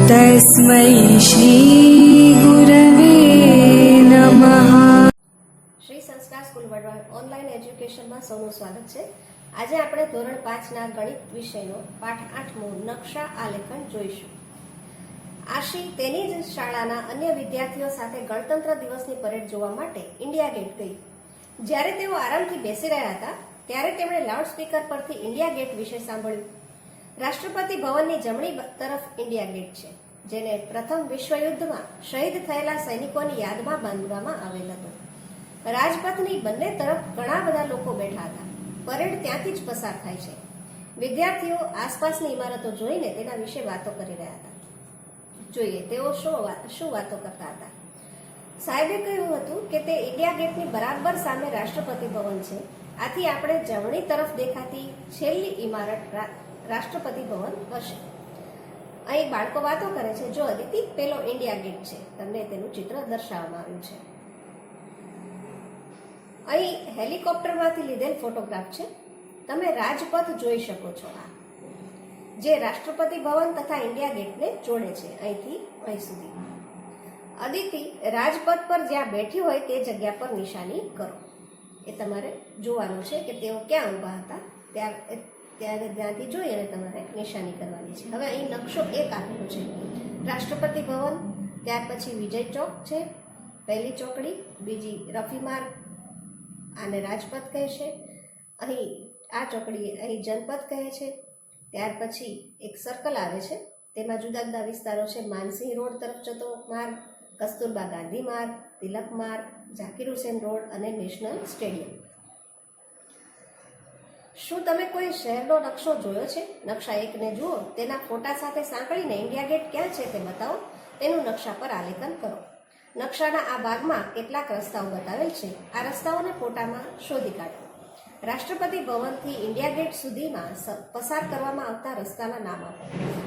तस्मै श्रीगुरवे नमः। શ્રી સંસ્કાર સ્કૂલ વડવાણ ઓનલાઈન એજ્યુકેશનમાં સૌનું સ્વાગત છે। આજે આપણે ધોરણ 5ના ગણિત વિષયનો પાઠ 8મો નકશા આલેખન જોઈશું। આશી તેની જ શાળાના અન્ય વિદ્યાર્થીઓ સાથે ગણતંત્ર દિવસની પરેડ જોવા માટે ઇન્ડિયા ગેટ ગઈ। જ્યારે તેઓ આરામથી બેસી રહ્યા હતા ત્યારે તેમણે લાઉડસ્પીકર પરથી ઇન્ડિયા ગેટ વિશે સાંભળ્યું। રાષ્ટ્રપતિ ભવનની જમણી તરફ ઇન્ડિયા ગેટ છે, જેને પ્રથમ વિશ્વયુદ્ધમાં શહીદ થયેલા સૈનિકોની યાદમાં બાંધવામાં આવેલ હતો। રાજપથની બંને તરફ ઘણા બધા લોકો બેઠા હતા। પરેડ ત્યાંથી જ પસાર થાય છે। વિદ્યાર્થીઓ આસપાસની ઇમારતો જોઈને તેના વિશે વાતો કરી રહ્યા હતા। જોઈએ તેઓ શું વાતો કરતા હતા। સાહેબે કહ્યું હતું કે તે ઇન્ડિયા ગેટની બરાબર સામે રાષ્ટ્રપતિ ભવન છે, આથી આપણે જમણી તરફ દેખાતી છેલ્લી ઇમારત રાષ્ટ્રપતિ ભવન હશે। અહીં બાળકો વાતો કરે છે। જો અદિતિ, પેલો ઇન્ડિયા ગેટ છે, તમને તેનું ચિત્ર દર્શાવવામાં આવ્યું છે। અહીં હેલિકોપ્ટરમાંથી લીધેલ ફોટોગ્રાફ છે। તમે રાજપથ જોઈ શકો છો, આ જે રાષ્ટ્રપતિ ભવન તથા ઇન્ડિયા ગેટને જોડે છે, અહીંથી અહીં સુધી। અદિતિ, રાજપથ પર જ્યાં બેઠી હોય તે જગ્યા પર નિશાની કરો। એ તમારે જોવાનું છે કે તેઓ ક્યાં ઊભા હતા, ત્યારે ત્યાંથી જોઈ અને તમારે નિશાની કરવાની છે। હવે અહીં નકશો એક આપેલો છે। રાષ્ટ્રપતિ ભવન, ત્યાર પછી વિજય ચોક છે, પહેલી ચોકડી, બીજી રફી માર્ગ, આને રાજપથ કહે છે। અહીં આ ચોકડી અહીં જનપથ કહે છે। ત્યાર પછી એક સર્કલ આવે છે, તેમાં જુદા જુદા વિસ્તારો છે। માનસિંહ રોડ તરફ જતો માર્ગ, કસ્તુરબા ગાંધી માર્ગ, તિલક માર્ગ, ઝાકીર હુસેન રોડ અને નેશનલ સ્ટેડિયમ। શું તમે કોઈ શહેરનો નકશો જોયો છે? નકશા એકને જુઓ, તેના ફોટા સાથે સાંકળીને ઇન્ડિયા ગેટ ક્યાં છે તે બતાવો, તેનું નકશા પર આલેખન કરો। નકશાના આ ભાગમાં કેટલાક રસ્તાઓ બતાવેલ છે, આ રસ્તાઓને ફોટામાં શોધી કાઢો। રાષ્ટ્રપતિ ભવનથી ઇન્ડિયા ગેટ સુધીમાં પસાર કરવામાં આવતા રસ્તાના નામ આપો।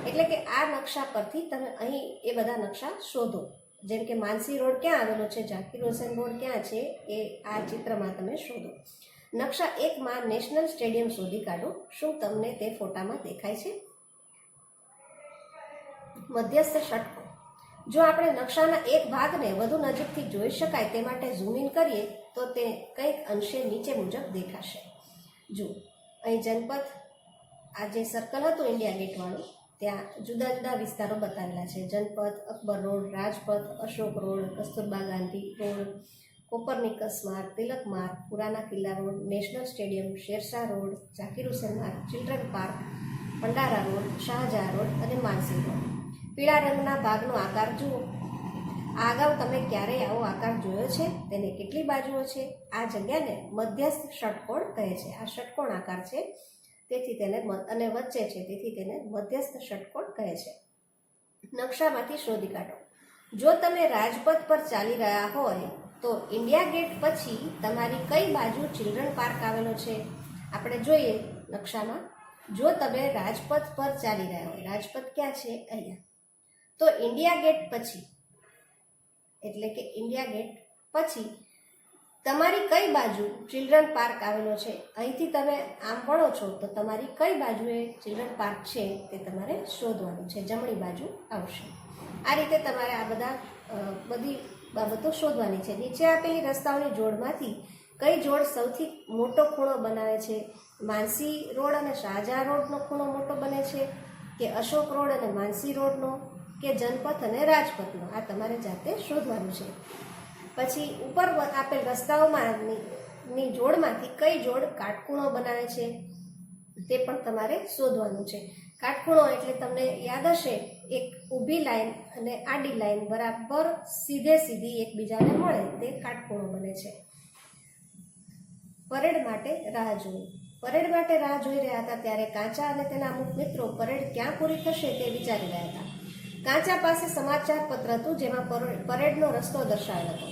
એટલે કે આ નકશા પરથી તમે અહીં એ બધા નકશા શોધો। જેમ કે માનસી રોડ ક્યાં આવેલો છે, ઝાકીર હુસેન રોડ ક્યાં છે, એ આ ચિત્રમાં તમે શોધો। નકશા એકમાં નેશનલ સ્ટેડિયમ શોધી કાઢો। શું તમને તે ફોટામાં દેખાય છે? મધ્યસ્થ ષટકો। જો આપણે નકશાના એક ભાગને વધુ નજીકથી જોઈ શકાય તે માટે ઝૂમ ઇન કરીએ તો તે કંઈક અંશે નીચે મુજબ દેખાશે। જો અહીં જનપથ, આ જે સર્કલ હતું ઇન્ડિયા ગેટવાળું, ત્યાં જુદા જુદા વિસ્તારો બતાવેલા છે। Janpath, Akbar road, Rajpath, Ashok road, Kasturba Gandhi road, Copernicus Marg, Tilak Marg, Purana Qila road, national stadium, Sher Shah road, Zakir Hussain Marg, children park, Pandara road, Shahjahan road અને માનસિંહ રોડ। પીળા રંગના ભાગનો આકાર જુઓ। આ અગાઉ તમે ક્યારેય આવો આકાર જોયો છે? તેને કેટલી બાજુઓ છે? આ જગ્યાને મધ્યસ્થ ષટકોણ કહે છે। આ ષટકોણ આકાર છે, તેથી તેને અને વચ્ચે છે, તેથી તેને મધ્યસ્થ ષટકોણ કહે છે। નકશામાંથી શોધી કાઢો। જો તમે રાજપથ પર ચાલી રહ્યા હોય તો ઇન્ડિયા ગેટ પછી તમારી કઈ બાજુ ચિલ્ડ્રન પાર્ક આવેલો છે? આપણે જોઈએ નકશામાં, જો તમે રાજપથ પર ચાલી રહ્યા હોય, રાજપથ ક્યાં છે? અહીંયા, તો ઇન્ડિયા ગેટ પછી, એટલે કે ઇન્ડિયા ગેટ પછી તમારી કઈ બાજુ ચિલ્ડ્રન પાર્ક આવેલો છે? અહીંથી તમે આમ વળો છો તો તમારી કઈ બાજુએ ચિલ્ડ્રન પાર્ક છે તે તમારે શોધવાનું છે, જમણી બાજુ આવશે। આ રીતે તમારે આ બધી બાબતો શોધવાની છે। નીચે આપેલી રસ્તાઓની જોડમાંથી કઈ જોડ સૌથી મોટો ખૂણો બનાવે છે? માનસી રોડ અને શાહજહાં રોડનો ખૂણો મોટો બને છે, કે અશોક રોડ અને માનસી રોડનો, કે જનપથ અને રાજપથનો? આ તમારે જાતે શોધવાનું છે। પછી ઉપર આપેલ રસ્તાઓમાંની જોડમાંથી કઈ જોડ કાટખૂણો બનાવે છે તે પણ તમારે શોધવાનું છે। કાટખૂણો એટલે તમને યાદ હશે, એક ઊભી લાઈન અને આડી લાઈન બરાબર સીધી એકબીજાને મળે તે કાટખૂણો બને છે। પરેડ માટે રાહ જોવી। પરેડ માટે રાહ જોઈ રહ્યા હતા ત્યારે કાંચા અને તેના અમુક મિત્રો પરેડ ક્યાં પૂરી થશે તે વિચારી રહ્યા હતા। કાંચા પાસે સમાચાર પત્ર હતું, જેમાં પરેડનો રસ્તો દર્શાવેલ હતો।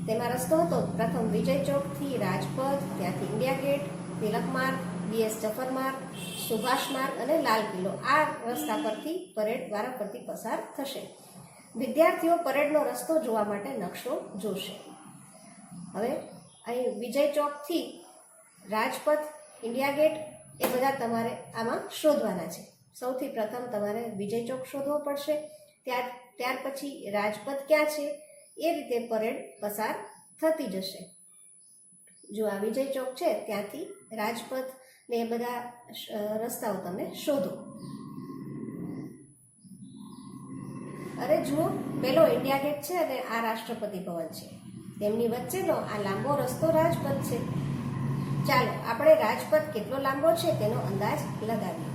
તેમાં રસ્તો હતો પ્રથમ વિજય ચોકથી રાજપથ, ત્યાંથી ઇન્ડિયા ગેટ, તિલક માર્ગ, BS જફર માર્ગ, સુભાષ માર્ગ અને લાલ કિલ્લો। આ રસ્તા પરથી પરેડ વારાફરતી પસાર થશે। વિદ્યાર્થીઓ પરેડનો રસ્તો જોવા માટે નકશો જોશે। હવે અહીં વિજય ચોકથી રાજપથ, ઇન્ડિયા ગેટ એ બધા તમારે આમાં શોધવાના છે। સૌથી પ્રથમ તમારે વિજય ચોક શોધવો પડશે। ત્યાર પછી રાજપથ ક્યાં છે એ રીતે પરેડ પસાર થતી જશે. જો આ વિજય ચોક છે ત્યાંથી રાજપથ ને એ બધા રસ્તાઓ તમે શોધો. અરે જુઓ, પેલો ઇન્ડિયા ગેટ છે અને આ રાષ્ટ્રપતિ ભવન છે, તેમની વચ્ચેનો આ લાંબો રસ્તો રાજપથ છે. ચાલો આપણે રાજપથ કેટલો લાંબો છે તેનો અંદાજ લગાવીએ.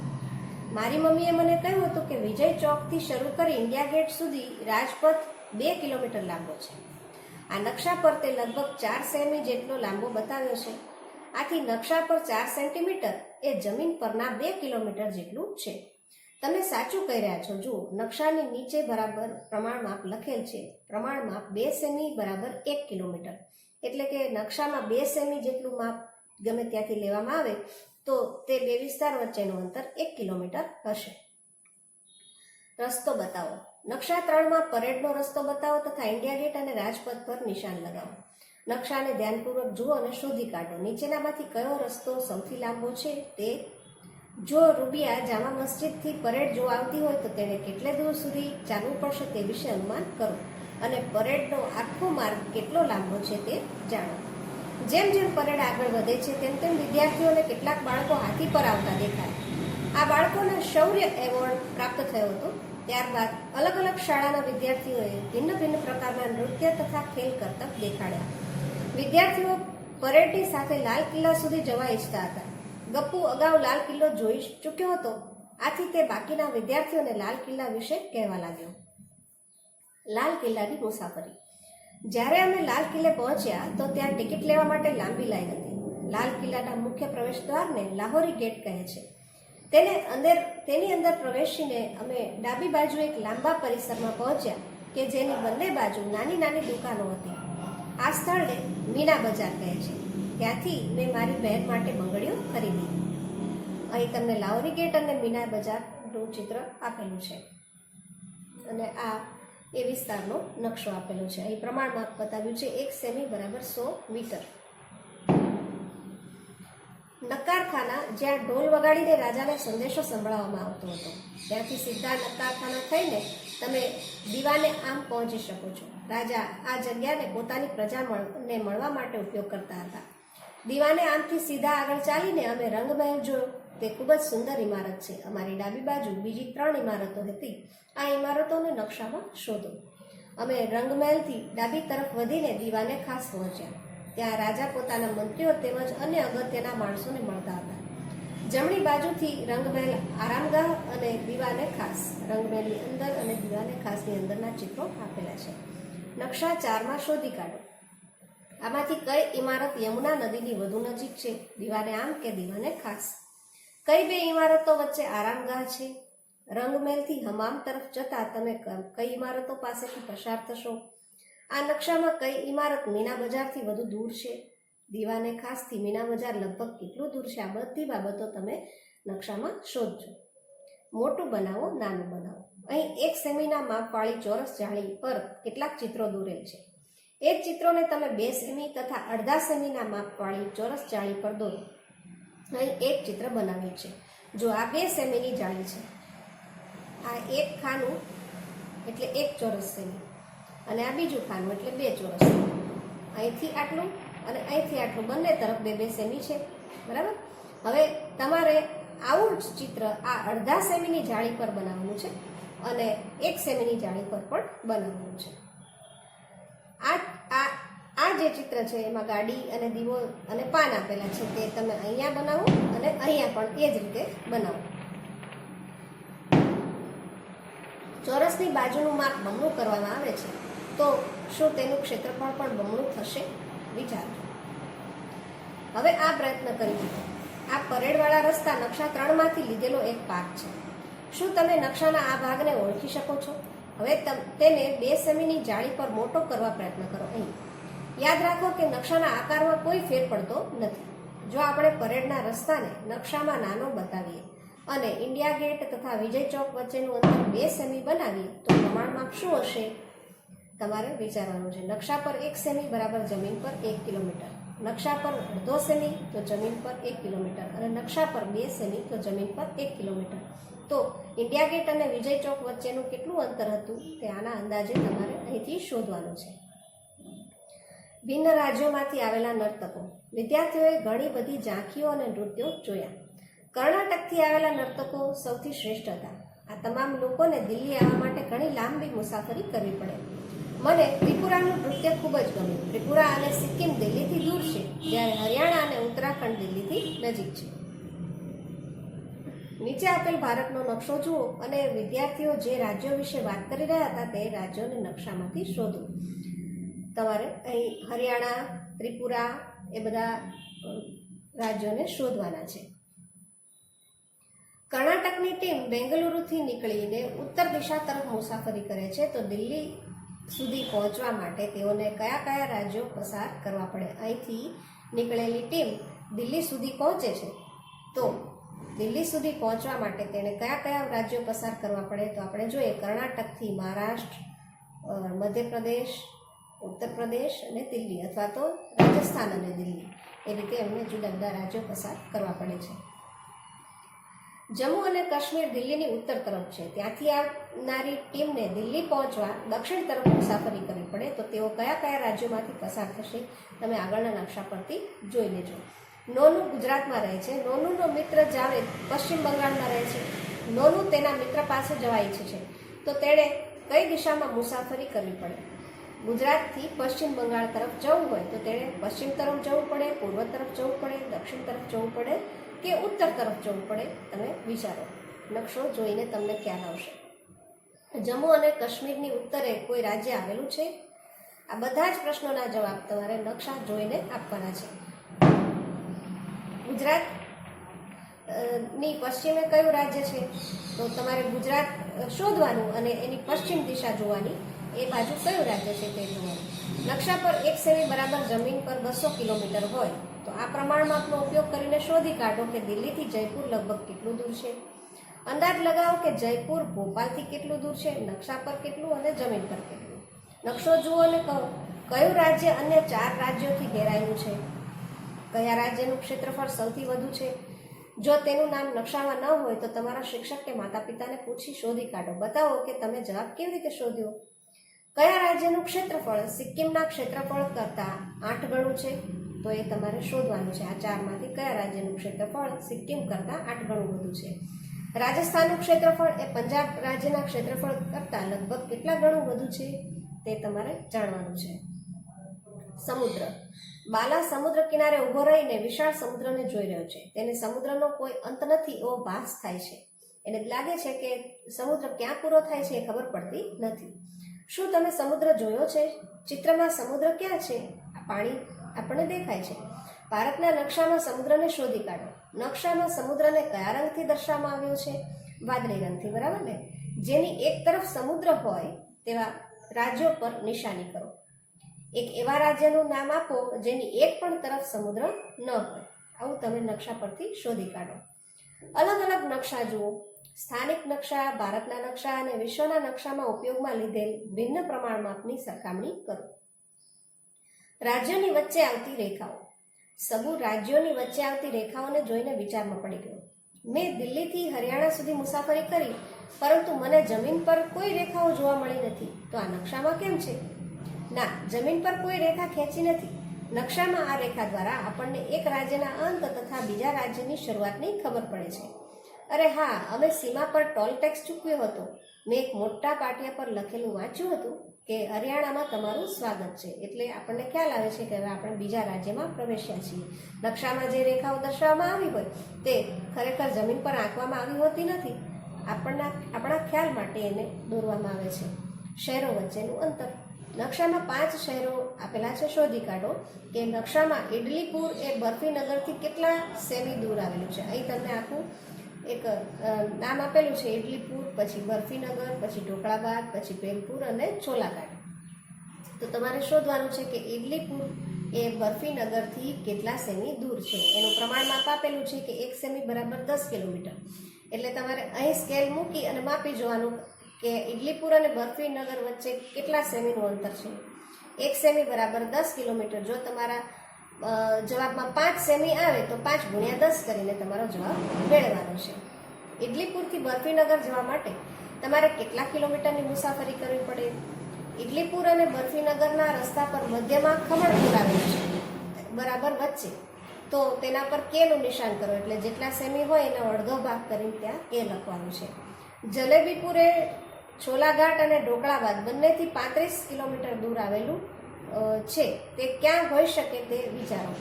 મારી મમ્મીએ મને કહ્યું હતું કે વિજય ચોકથી શરૂ કરી ઇન્ડિયા ગેટ સુધી રાજપથ 2 કિલોમીટર લાંબો છે. આ નકશા પર તે લગભગ 4 સેમી જેટલો લાંબો બતાવ્યો છે. આથી નકશા પર 4 સેન્ટીમીટર એ જમીન પરના 2 કિલોમીટર જેટલું છે. તમે સાચું કહી રહ્યા છો. જુઓ, નકશાની નીચે બરાબર પ્રમાણમાપ લખેલ છે. પ્રમાણમાપ 2 સેમી બરાબર 1 કિલોમીટર, એટલે કે નકશામાં 2 સેમી જેટલું માપ ગમે ત્યાંથી લેવામાં આવે તો તે બે વિસ્તાર વચ્ચેનું અંતર 1 કિલોમીટર હશે. રસ્તો બતાવો. નકશા 3માં પરેડનો રસ્તો બતાવો તથા ઇન્ડિયા ગેટ અને રાજપથ પર નિશાન લગાવો. નકશાને ધ્યાનપૂર્વક જુઓ અને શોધી કાઢો. નીચેનામાંથી કયો રસ્તો સૌથી લાંબો છે તે. જો રૂબિયા જામા મસ્જિદથી પરેડ જો આવતી હોય તો તેણે કેટલે દૂર સુધી ચાલવું પડશે તે વિશે અનુમાન કરો અને પરેડનો આખો માર્ગ કેટલો લાંબો છે તે જાણો. જેમ જેમ પરેડ આગળ વધે છે તેમ તેમ વિદ્યાર્થીઓને કેટલાક બાળકો હાથી પર આવતા દેખાય. આ બાળકોને શૌર્ય એવોર્ડ પ્રાપ્ત થયો હતો. ત્યારબાદ અલગ અલગ શાળાના વિદ્યાર્થીઓએ ભિન્ન ભિન્ન પ્રકારના નૃત્ય તથા ખેલ કરતબ દેખાડ્યા. વિદ્યાર્થીઓ પરેડની સાથે લાલ કિલ્લા સુધી જવા ઈચ્છતા હતા. ગપ્પુ અગાઉ લાલ કિલ્લો જોઈ ચૂક્યો હતો, આથી તે બાકીના વિદ્યાર્થીઓને લાલ કિલ્લા વિશે કહેવા લાગ્યો. લાલ કિલ્લાની મુસાફરી. જ્યારે અમે લાલ કિલ્લે પહોંચ્યા તો ત્યાં ટિકિટ લેવા માટે લાંબી લાઈન હતી. લાલ કિલ્લાના મુખ્ય પ્રવેશ દ્વારને લાહોરી ગેટ કહે છે. તેની અંદર પ્રવેશીને અમે ડાબી બાજુ એક લાંબા પરિસરમાં પહોંચ્યા કે જેની બંને બાજુ નાની નાની દુકાનો હતી. આ સ્થળને મીના બજાર કહે છે. ત્યાંથી મેં મારી બહેન માટે બંગડીઓ ખરીદી. અહીં તમને લાહોરી ગેટ અને મીના બજારનું ચિત્ર આપેલું છે અને આ એ વિસ્તારનો નકશો આપેલો છે. અહીં પ્રમાણમાપ બતાવ્યું છે 1 સેમી બરાબર 100 મીટર. નક્કારખાના, જ્યાં ઢોલ વગાડીને રાજાને સંદેશો સંભળાવવામાં આવતો હતો. ત્યાંથી સીધા નક્કારખાના થઈને તમે દીવાને આમ પહોંચી શકો છો. રાજા આ જગ્યાને પોતાની પ્રજાને મળવા માટે ઉપયોગ કરતા હતા. દીવાને આમથી સીધા આગળ ચાલીને અમે રંગમહેલ જોયો. તે ખૂબ જ સુંદર ઇમારત છે. અમારી ડાબી બાજુ બીજી 3 ઇમારતો હતી. આ ઇમારતોને નકશામાં શોધો. અમે રંગમહેલથી ડાબી તરફ વધીને દીવાને ખાસ પહોંચ્યા. ત્યાં રાજા પોતાના મંત્રીઓ તેમજ અન્ય અગત્યના માણસોને મળતા હતા. જમણી બાજુથી રંગમહેલ આરામગાહ અને દીવાને ખાસ. રંગમહેલની અંદર અને દીવાને ખાસની અંદરના ચિત્રો આપેલા છે. નકશા 4માં શોધી કાઢો. આમાંથી કઈ ઇમારત યમુના નદીની વધુ નજીક છે, દીવાને આમ કે દીવાને ખાસ? કઈ 2 ઇમારતો વચ્ચે આરામગાહ છે? રંગમહેલથી હમામ તરફ જતા તમે કઈ ઇમારતો પાસેથી પસાર થશો? આ નકશામાં કઈ ઇમારત મીના બજારથી વધુ દૂર છે? દીવાને ખાસથી મીના બજાર લગભગ કેટલું દૂર છે? આ બધી બાબતો તમે નકશામાં શોધજો. મોટું બનાવો, નાનું બનાવો. અહીં 1 સેમીના માપવાળી ચોરસ જાળી પર કેટલાક ચિત્રો દોરેલ છે. એ જ ચિત્રોને તમે 2 સેમી તથા અડધા સેમીના માપવાળી ચોરસ જાળી પર દોરો. અહીં એક ચિત્ર બનાવ્યું છે. જો આ 2 સેમીની જાળી છે. આ એક ખાનું એટલે 1 ચોરસ સેમી અને આ બીજું ખાનું એટલે 2 ચોરસ સેમી. અહીંથી આટલું અને અહીંથી આટલું બંને તરફ 2-2 સેમી છે. બરાબર. હવે તમારે આવું જ ચિત્ર આ અડધા સેમીની જાળી પર બનાવવાનું છે અને 1 સેમીની જાળી પર પણ બનાવવાનું છે. આ જે ચિત્ર છે એમાં ગાડી અને દીવો અને પાન આપેલા છે તે તમે અહીંયા બનાવો અને અહીંયા પણ એ જ રીતે બનાવો. ચોરસની બાજુનું માપ બમણું કરવામાં આવે છે તો શું તેનું ક્ષેત્રફળ પણ બમણું થશે? વિચારો. હવે આ પ્રયત્ન કરી દીધો. આ પરેડવાળા રસ્તા નકશા 3માંથી લીધેલો એક ભાગ છે. શું તમે નકશાના આ ભાગને ઓળખી શકો છો? હવે તેને 2 સેમીની જાળી પર મોટો કરવા પ્રયત્ન કરો. અહીં યાદ રાખો કે નકશાના આકારમાં કોઈ ફેર પડતો નથી. જો આપણે પરેડના રસ્તાને નકશામાં નાનો બતાવીએ અને ઇન્ડિયા ગેટ તથા વિજય ચોક વચ્ચેનું અંતર 2 સેમી બનાવીએ તો પ્રમાણમાપ શું હશે? તમારે વિચારવાનું છે. નકશા પર 1 સેમી બરાબર જમીન પર 1 કિલોમીટર. નકશા પર અડધો સેમી તો જમીન પર 1 કિલોમીટર અને નકશા પર 2 સેમી તો જમીન પર 1 કિલોમીટર. તો ઇન્ડિયા ગેટ અને વિજય ચોક વચ્ચેનું કેટલું અંતર હતું તે આના અંદાજે તમારે અહીંથી શોધવાનું છે. ભિન્ન રાજ્યોમાંથી આવેલા નર્તકો. વિદ્યાર્થીઓએ ઘણી બધી ઝાંખીઓ અને નૃત્યો જોયા. કર્ણાટકથી આવેલા નર્તકો સૌથી શ્રેષ્ઠ હતા. આ તમામ લોકોને દિલ્હી આવવા માટે ઘણી લાંબી મુસાફરી કરવી પડે. મને ત્રિપુરાનું નૃત્ય ખૂબ જ ગમ્યું. ત્રિપુરા અને સિક્કિમ દિલ્હીથી દૂર છે, જ્યારે હરિયાણા અને ઉત્તરાખંડ દિલ્હીથી નજીક છે. નીચે આપેલ ભારતનો નકશો જુઓ અને વિદ્યાર્થીઓ જે રાજ્યો વિશે વાત કરી રહ્યા હતા તે રાજ્યોને નકશામાંથી શોધો. તમારે અહીં હરિયાણા, ત્રિપુરા એ બધા રાજ્યોને શોધવાના છે. કર્ણાટકની ટીમ બેંગલુરુથી નીકળીને ઉત્તર દિશા તરફ મુસાફરી કરે છે, તો દિલ્હી સુધી પહોંચવા માટે તેઓને કયા કયા રાજ્યો પસાર કરવા પડે? અહીંથી નીકળેલી ટીમ દિલ્હી સુધી પહોંચે છે, તો દિલ્હી સુધી પહોંચવા માટે તેણે કયા કયા રાજ્યો પસાર કરવા પડે? તો આપણે જોઈએ કર્ણાટકથી મહારાષ્ટ્ર, મધ્યપ્રદેશ, ઉત્તર પ્રદેશ અને દિલ્હી, અથવા તો રાજસ્થાન અને દિલ્હી, એ રીતે એમને જુદા જુદા રાજ્યો પસાર કરવા પડે છે. જમ્મુ અને કાશ્મીર દિલ્હીની ઉત્તર તરફ છે. ત્યાંથી આવનારી ટીમને દિલ્હી પહોંચવા દક્ષિણ તરફ મુસાફરી કરવી પડે, તો તેઓ કયા કયા રાજ્યોમાંથી પસાર થશે તમે આગળના નકશા પરથી જોઈ લેજો. નોનુ ગુજરાતમાં રહે છે. નોનુનો મિત્ર જાવેદ પશ્ચિમ બંગાળમાં રહે છે. નોનુ તેના મિત્ર પાસે જવા ઈચ્છે છે, તો તેણે કઈ દિશામાં મુસાફરી કરવી પડે? ગુજરાતથી પશ્ચિમ બંગાળ તરફ જવું હોય તો તેણે પશ્ચિમ તરફ જવું પડે, પૂર્વ તરફ જવું પડે, દક્ષિણ તરફ જવું પડે કે ઉત્તર તરફ જવું પડે? તમે વિચારો. નકશો જોઈને તમને ખ્યાલ આવશે. જમ્મુ અને કાશ્મીરની ઉત્તરે કોઈ રાજ્ય આવેલું છે? આ બધા જ પ્રશ્નોના જવાબ તમારે નકશા જોઈને આપવાના છે. ગુજરાત ની પશ્ચિમે કયું રાજ્ય છે? તો તમારે ગુજરાત શોધવાનું અને એની પશ્ચિમ દિશા જોવાની, એ બાજુ કયું રાજ્ય છે તે જોવાનું. નકશા પર 1 સેમી બરાબર જમીન પર 200 કિલોમીટર હોય તો આ પ્રમાણમાપનો ઉપયોગ કરીને શોધી કાઢો કે દિલ્હીથી જયપુર લગભગ કેટલું દૂર છે. અંદાજ લગાવો કે જયપુર ભોપાલથી કેટલું દૂર છે, નકશા પર કેટલું અને જમીન પર કેટલું. નકશો જુઓ અને કહો કયું રાજ્ય અન્ય 4 રાજ્યોથી ઘેરાયેલું છે, કયા રાજ્યનું ક્ષેત્રફળ સૌથી વધુ છે. જો તેનું નામ નકશામાં ન હોય તો તમારા શિક્ષક કે માતા પિતાને પૂછી શોધી કાઢો. બતાવો કે તમે જવાબ કેવી રીતે શોધ્યો. કયા રાજ્યનું ક્ષેત્રફળ સિક્કિમના ક્ષેત્રફળ કરતાં 8 ગણું છે? તો એ તમારે શોધવાનું છે. આ 4માંથી કયા રાજ્યનું ક્ષેત્રફળ સિક્કિમ કરતાં 8 ગણું વધુ છે. રાજસ્થાનનું ક્ષેત્રફળ એ પંજાબ રાજ્યના ક્ષેત્રફળ કરતાં લગભગ કેટલા ગણું વધુ છે તે તમારે જાણવાનું છે. સમુદ્ર. બાલા સમુદ્ર કિનારે ઊભો રહીને વિશાળ સમુદ્રને જોઈ રહ્યો છે. તેને સમુદ્રનો કોઈ અંત નથી એવો ભાસ થાય છે. એને લાગે છે કે સમુદ્ર ક્યાં પૂરો થાય છે એ ખબર પડતી નથી. શું તમે સમુદ્ર જોયો છે? ચિત્રમાં સમુદ્ર ક્યાં છે? આ પાણી આપણને દેખાય છે. ભારતના નકશામાં સમુદ્રને શોધી કાઢો. નકશામાં સમુદ્રને કયા રંગથી દર્શાવવામાં આવ્યો છે? વાદળી રંગથી, બરાબર ને? જેની એક તરફ સમુદ્ર હોય તેવા રાજ્યો પર નિશાની કરો. એક એવા રાજ્યનું નામ આપો જેની એક પણ તરફ સમુદ્ર ન હોય. આવું તમે નકશા પરથી શોધી કાઢો. અલગ અલગ નકશા જુઓ. સ્થાનિક નકશા, ભારતના નકશા અને વિશ્વના નકશામાં ઉપયોગમાં લીધેલ ભિન્ન પ્રમાણમાપની સરખામણી કરો. રાજ્યોની વચ્ચે આવતી રેખાઓ. સબુ રાજ્યોની વચ્ચે આવતી રેખાઓને જોઈને વિચારમાં પડી ગયો. મેં દિલ્હીથી હરિયાણા સુધી મુસાફરી કરી, પરંતુ મને જમીન પર કોઈ રેખાઓ જોવા મળી નથી. તો આ નકશામાં કેમ છે? ના, જમીન પર કોઈ રેખા ખેંચી નથી. નકશામાં આ રેખા દ્વારા આપણને એક રાજ્યના અંત તથા બીજા રાજ્યની શરૂઆતની ખબર પડે છે. અરે હા, અમે સીમા પર ટોલ ટેક્સ ચૂકવ્યો હતો. મેં એક મોટા પાટિયા પર લખેલું વાંચ્યું હતું કે હરિયાણામાં તમારું સ્વાગત છે. એટલે આપણને ખ્યાલ આવે છે કે હવે આપણે બીજા રાજ્યમાં પ્રવેશ્યા છીએ. નકશામાં જે રેખાઓ દર્શાવવામાં આવી હોય તે ખરેખર જમીન પર આંકવામાં આવી હોતી નથી. આપણા ખ્યાલ માટે એને દોરવામાં આવે છે. શહેરો વચ્ચેનું અંતર. નકશામાં 5 શહેરો આપેલા છે. શોધી કાઢો કે નકશામાં ઇડલીપુર એ બરફીનગરથી કેટલા સેમી દૂર આવેલું છે. અહીં તમને આખું એક નામ આપેલું છે. ઇડલીપુર, પછી બરફીનગર, પછી ઢોકળાબાદ, પછી ભેલપુર અને છોલાઘાટ. તો તમારે શોધવાનું છે કે ઇડલીપુર એ બરફીનગરથી કેટલા સેમી દૂર છે. એનું પ્રમાણમાપ આપેલું છે કે 1 સેમી બરાબર 10 કિલોમીટર. એટલે તમારે અહીં સ્કેલ મૂકી અને માપી જોવાનું કે ઇડલીપુર અને બરફીનગર વચ્ચે કેટલા સેમીનું અંતર છે. 1 સેમી બરાબર 10 કિલોમીટર. જો તમારા જવાબમાં 5 સેમી આવે તો 5 ગુણ્યા 10 કરીને તમારો જવાબ મેળવવાનો છે. ઇડલીપુરથી બરફીનગર જવા માટે તમારે કેટલા કિલોમીટરની મુસાફરી કરવી પડે? ઇડલીપુર અને બરફીનગરના રસ્તા પર મધ્યમાં ખમણપુર આવેલું છે, બરાબર વચ્ચે. તો તેના પર કેનું નિશાન કરો, એટલે જેટલા સેમી હોય એનો અડધો ભાગ કરીને ત્યાં કે લખવાનું છે. જલેબીપુર એ છોલાઘાટ અને ઢોકળાબાદ બંનેથી 35 કિલોમીટર દૂર આવેલું છે. તે ક્યાં હોઈ શકે તે વિચારો.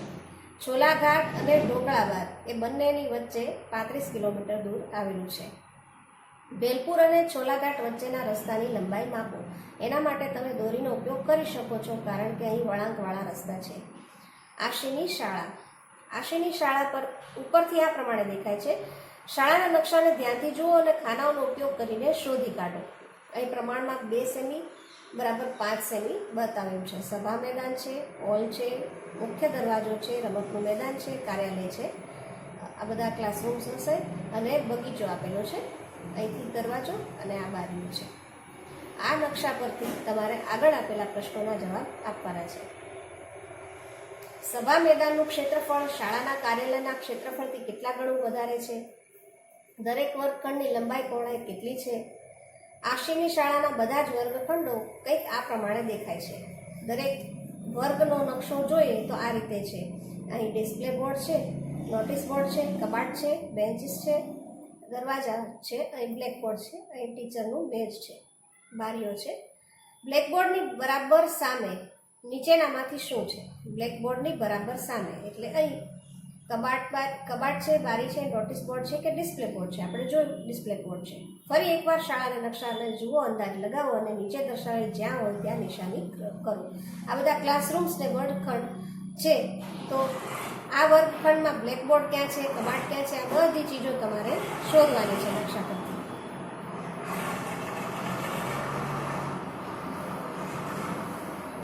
છોલાઘાટ અને ઢોકળાબાદ એ બંનેની વચ્ચે 35 કિલોમીટર દૂર આવેલું છે. બેલપુર અને છોલાઘાટ વચ્ચેના રસ્તાની લંબાઈ માપો. એના માટે તમે દોરીનો ઉપયોગ કરી શકો છો, કારણ કે અહીં વળાંકવાળા રસ્તા છે. આશીની શાળા. આશીની શાળા પર ઉપરથી આ પ્રમાણે દેખાય છે. શાળાના નકશાને ધ્યાનથી જુઓ અને ખાનાઓનો ઉપયોગ કરીને શોધી કાઢો. અહીં પ્રમાણમાં 2 સેમી બરાબર 5 સેમી બતાવેલું છે. સભા મેદાન છે, હોલ છે, મુખ્ય દરવાજો છે, રમતનું મેદાન છે, કાર્યાલય છે, આ બધા ક્લાસરૂમ્સ હશે અને બગીચો આપેલો છે. અહીંથી દરવાજો અને આ બારીઓ છે. આ નકશા પરથી તમારે આગળ આપેલા પ્રશ્નોના જવાબ આપવાના છે. સભા મેદાનનું ક્ષેત્રફળ શાળાના કાર્યાલયના ક્ષેત્રફળથી કેટલા ગણું વધારે છે? દરેક વર્ગખંડની લંબાઈ પહોળાઈ કેટલી છે? આશીની શાળાના બધા જ વર્ગખંડો કંઈક આ પ્રમાણે દેખાય છે. દરેક વર્ગનો નકશો જોઈએ તો આ રીતે છે. અહીં ડિસ્પ્લે બોર્ડ છે, નોટિસ બોર્ડ છે, કબાટ છે, બેન્ચીસ છે, દરવાજા છે, અહીં બ્લેકબોર્ડ છે, અહીં ટીચરનું મેજ છે, બારીઓ છે. બ્લેકબોર્ડની બરાબર સામે નીચેનામાંથી શું છે? બ્લેકબોર્ડની બરાબર સામે એટલે અહીં કબાટ છે, બારી છે, નોટિસ બોર્ડ છે કે ડિસ્પ્લે બોર્ડ છે? આપણે જોયું ડિસ્પ્લે બોર્ડ છે. ફરી એકવાર શાળાના નકશાને જુઓ, અંદાજ લગાવો અને નીચે દર્શાવેલ જ્યાં હોય ત્યાં નિશાની કરો. આ બધા ક્લાસરૂમ્સ ને વર્ગખંડ છે. તો આ વર્ગખંડમાં બ્લેકબોર્ડ ક્યાં છે, કબાટ ક્યાં છે, આ બધી ચીજો તમારે શોધવાની છે નકશા પરથી.